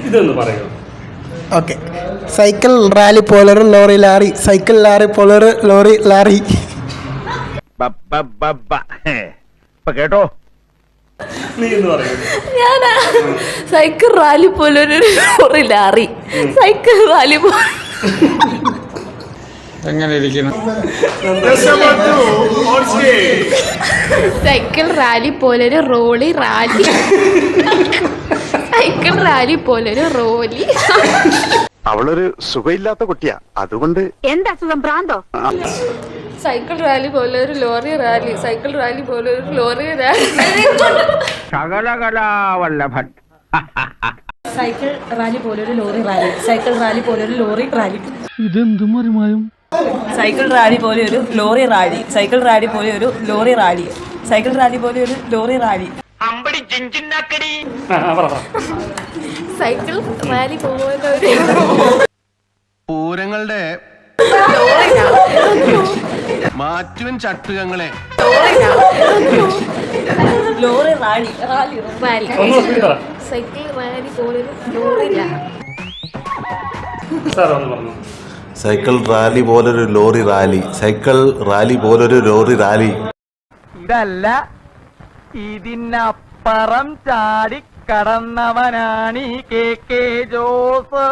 ഇതൊന്ന് പറയൂ. Okay. Cycle rally പോലൊരു ലോറി ലാറി. സൈക്കിൾ ലാറി പോലൊരു ലോറി ലാറി. കേട്ടോ, നീ എന്ന് പറയൂ. ഞാനാ സൈക്കിൾ റാലി പോലൊരു ലോറി ലാറി. സൈക്കിൾ റാലി എങ്ങനെ ഇരിക്കണം? സൈക്കിൾ റാലി പോലൊരു റോളി റാലി. സൈക്കിൾ റാലി പോലൊരു റോലി. അവളൊരു സുഖമില്ലാത്ത കുട്ടിയാ, അതുകൊണ്ട്. എന്താ സുഖം, ഭ്രാന്തോ? സൈക്കിൾ റാലി പോലൊരു ലോറി റാലി. സൈക്കിൾ റാലി പോലൊരു ലോറി റാലി. സകലകലാവല്ലഭൻ. സൈക്കിൾ റാലി പോലൊരു ലോറി റാലി. സൈക്കിൾ റാലി പോലൊരു ലോറി റാലി. ഇതെന്തും മറിമായും. സൈക്കിൾ റാലി പോലെ ഒരു ലോറി റാലി. സൈക്കിൾ റാലി പോലെ ഒരു ലോറി റാലി. സൈക്കിൾ റാലി പോലെ ഒരു ലോറി റാലി. സൈക്കിൾ റാലി പോലൊരു പൂരങ്ങളുടെ മാറ്റുവൻ ചട്ടുകങ്ങളെ ലോറി റാലി. റാലി. ഒന്ന് repeat പറ. സൈക്കിൾ റാലി പോലൊരു ലോറി റാലി. സാർ ഒന്ന് പറഞ്ഞു. സൈക്കിൾ റാലി പോലൊരു ലോറി റാലി. സൈക്കിൾ റാലി പോലൊരു ലോറി റാലി. ഇതല്ല, ഇതിനപ്പുറം ചാടി കടന്നവനാണ് ഈ കെ ജോസ്.